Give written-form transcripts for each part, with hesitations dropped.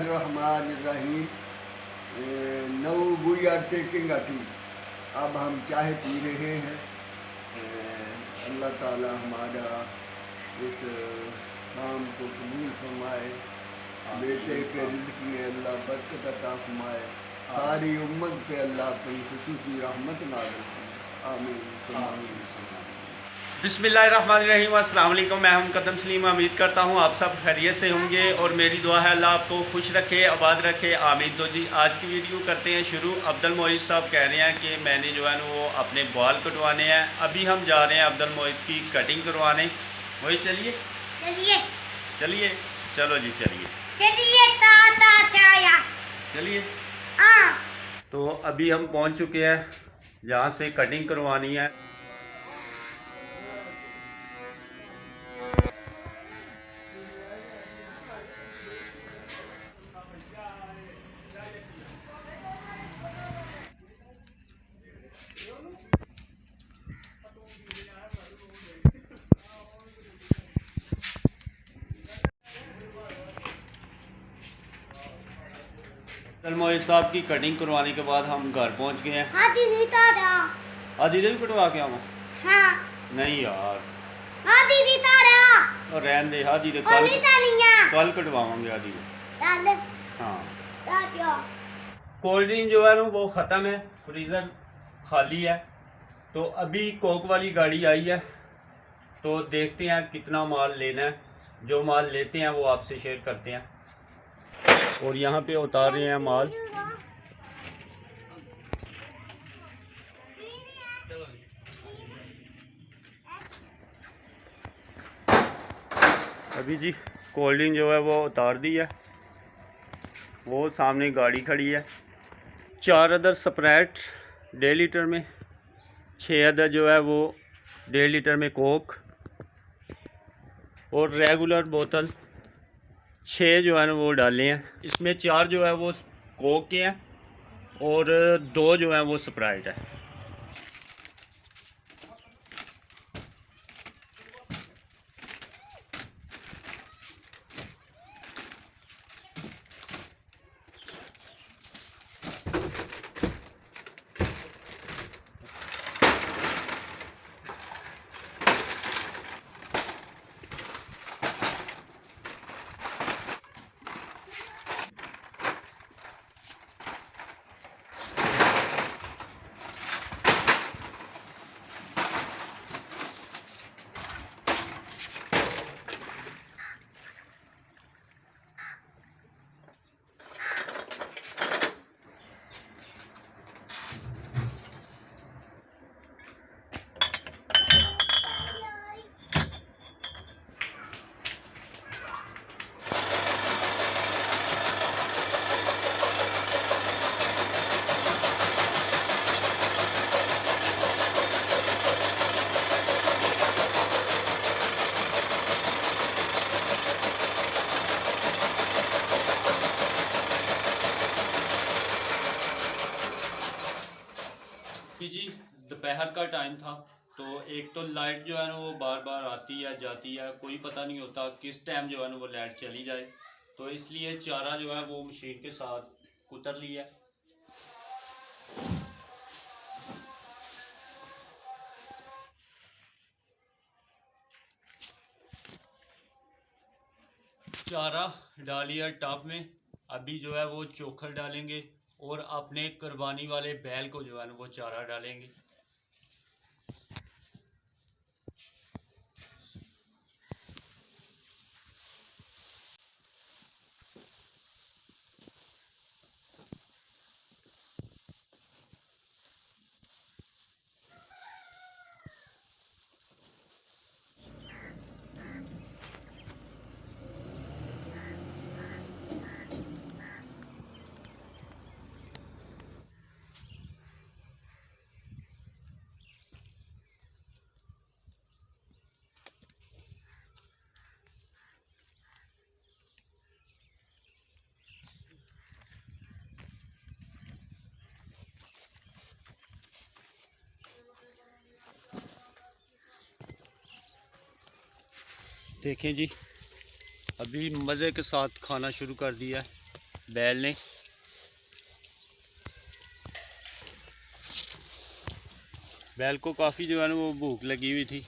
बिस्मिल्लाहिर्रहमानिर्रहीम। No we are taking a tea. अब हम चाय पी रहे हैं। अल्लाह ताला हमारा इस काम को कबूल फरमाए, बेटे के रिज़्क़ में अल्लाह बरकत अता फरमाए, सारी उम्मत पे अल्लाह अपनी खुसूसी रहमत नाज़िल फरमाए। आमीन। बिस्मिल्लाहिर्रहमानिर्रहीम। अस्सलाम वालेकुम। मैं हूं कदम सलीम। उम्मीद करता हूं आप सब खैरियत से होंगे और मेरी दुआ है अल्लाह आपको खुश रखे, आबाद रखे, आमीन। तो जी आज की वीडियो करते हैं शुरू। अब्दुल मोहित साहब कह रहे हैं कि मैंने जो है वो अपने बाल कटवाने हैं। अभी हम जा रहे हैं अब्दुल मोहित की कटिंग करवाने। वही चलिए चलिए चलिए चलो जी चलिए चलिए। तो अभी हम पहुंच चुके हैं जहाँ से कटिंग करवानी है। मोहित साहब की कटिंग करवाने के बाद हम घर पहुंच गए हैं। हादी नहीं तारा। आदि भी कटवा के आवा? हाँ। नहीं यार, हादी नहीं तारा। और रहन दे। आदि दे कल कटवावांगे आदि दे। हाँ, कोल्ड ड्रिंक जो है ना वो ख़त्म है, फ्रीज़र खाली है। तो अभी कोक वाली गाड़ी आई है, तो देखते हैं कितना माल लेना है। जो माल लेते हैं वो आपसे शेयर करते हैं। और यहाँ पे उतार रहे हैं माल। अभी जी कोल्ड ड्रिंक जो है वो उतार दी है, वो सामने गाड़ी खड़ी है। 4 अदर स्प्राइट 1.5 लीटर में, 6 अदर जो है वो 1.5 लीटर में कोक, और रेगुलर बोतल 6 जो है ना वो डाले हैं। इसमें 4 जो है वो कोक के हैं और 2 जो है वो स्प्राइट है। जी दोपहर का टाइम था, तो एक तो लाइट जो है ना वो बार बार आती है जाती है, कोई पता नहीं होता किस टाइम जो है ना वो लाइट चली जाए। तो इसलिए चारा जो है वो मशीन के साथ कुतर लिया। चारा डालिए टब में। अभी जो है वो चोकर डालेंगे और अपने कुर्बानी वाले बैल को जो है ना वो चारा डालेंगे। देखें जी, अभी मज़े के साथ खाना शुरू कर दिया है। बैल ने। बैल को काफ़ी जो है ना वो भूख लगी हुई थी,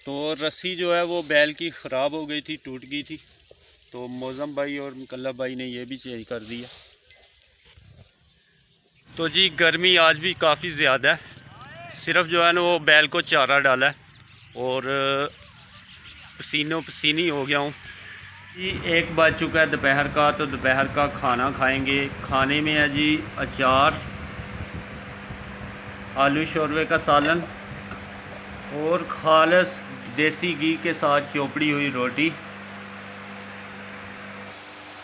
तो रस्सी जो है वो बैल की ख़राब हो गई थी, टूट गई थी। तो मौज़म भाई और मुकल्लब भाई ने ये भी चेंज कर दिया। तो जी गर्मी आज भी काफ़ी ज़्यादा है। सिर्फ जो है ना वो बैल को चारा डाला है और पसीनों पसीनी हो गया हूँ। जी 1 बज चुका है दोपहर का, तो दोपहर का खाना खाएंगे। खाने में है जी अचार, आलू शोरवे का सालन और खालस देसी घी के साथ चोपड़ी हुई रोटी।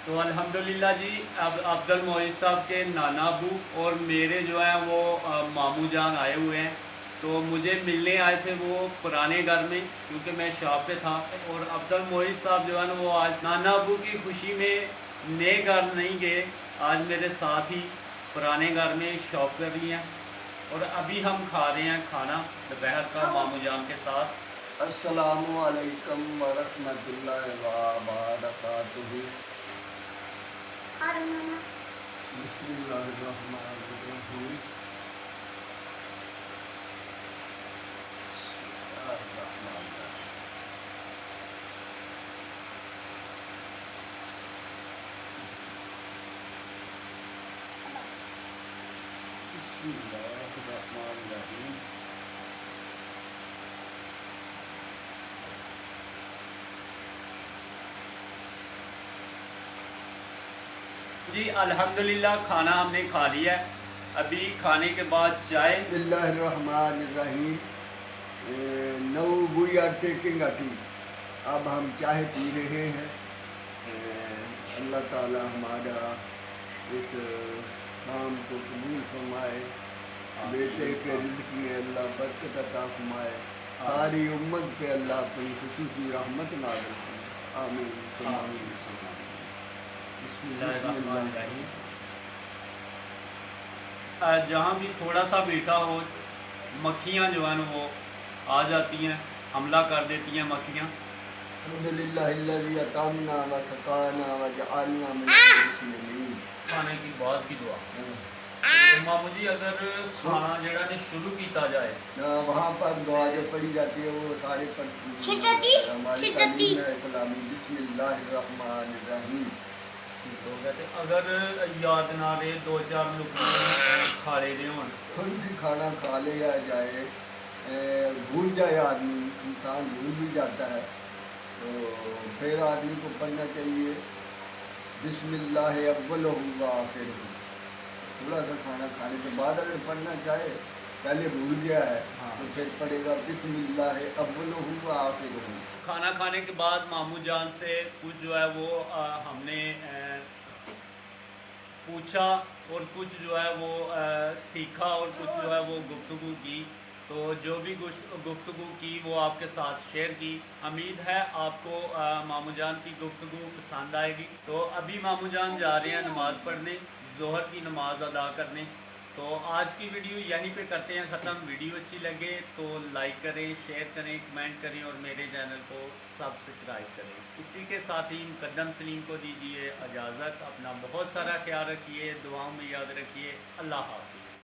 तो अल्हम्दुलिल्लाह जी अब अब्दुल मोइज़ साहब के नाना अबू और मेरे जो है वो मामू जान आए हुए हैं। तो मुझे मिलने आए थे वो पुराने घर में, क्योंकि मैं शॉप पे था। और अब्दुल मोइज़ साहब जो है ना वो आज नाना अबू की खुशी में नए घर नहीं गए, आज मेरे साथ ही पुराने घर में शॉप कर रही हैं। और अभी हम खा रहे हैं खाना दोपहर का मामू जान के साथ। अस्सलामु अलैकुम व रहमतुल्लाहि व बरकातुहू। बिस्मिल्लाहिर्रहमानिर्रहीम। बिस्मिल्लाहिर्रहमानिर्रहीम। जी अल्हम्दुलिल्लाह खाना हमने खा लिया है। अभी खाने के बाद चाय। बिस्मिल्लाहिर्रहमानिर्रहीम। No we are taking a tea. अब हम चाय पी रहे हैं। अल्लाह ताला हमारा इस काम को कबूल फरमाए, बेटे के रिज़्क़ में अल्लाह बरकत अता फरमाए, सारी उम्मत पे अल्लाह अपनी खुसूसी रहमत नाज़िल फरमाए। आमीन सुम्मा आमीन। बिस्मिल्लाहिर्रहमानिर्रहीम। जहाँ भी थोड़ा सा मीठा हो, मक्खियाँ जो है ना वो आ जाती हैं, हमला कर देती हैं मक्खियाँ। अल्हम्दुलिल्लाहिल्लज़ी अतामना व सकाना व जअलना मिनल मुस्लिमीन। खाने की बाद की दुआ। तो मामू जी अगर खाना जड़ा ने शुरू किया जाए, वहाँ पर दुआ जो पढ़ी जाती है वो सारे पर हमारी तालीम है इस्लामी। बिस्मिल्लाहिर्रहमानिर्रहीम। ठीक हो गया। तो अगर याद ना रहे 2-4 लोग खा ले रहे हों, थोड़ी सी खाना खा लिया जाए, भूल जाए आदमी, इंसान भूल भी जाता है, तो फिर आदमी को पढ़ना चाहिए बिस्मिल्लाह अव्वलहु व आखिरहु। थोड़ा सा खाना खाने के बाद अगर पढ़ना चाहे, पहले भूल गया है तो फिर पढ़ेगा बिस्मिल्लाह अव्वलहु व आखिरहु। खाना खाने के बाद मामू जान से कुछ जो है वो हमने पूछा और कुछ जो है वो सीखा और कुछ जो है वो गुफ्तगू की। तो जो भी गुफ्तगू की वो आपके साथ शेयर की। उम्मीद है आपको मामू जान की गुफ्तगू पसंद आएगी। तो अभी मामू जान जा रहे हैं नमाज़ पढ़ने, ज़ोहर की नमाज़ अदा करने। तो आज की वीडियो यहीं पे करते हैं ख़त्म। वीडियो अच्छी लगे तो लाइक करें, शेयर करें, कमेंट करें और मेरे चैनल को सब्सक्राइब करें। इसी के साथ ही मुकद्दम सलीम को दीजिए इजाज़त। अपना बहुत सारा ख्याल रखिए, दुआओं में याद रखिए। अल्लाह हाफ़िज़।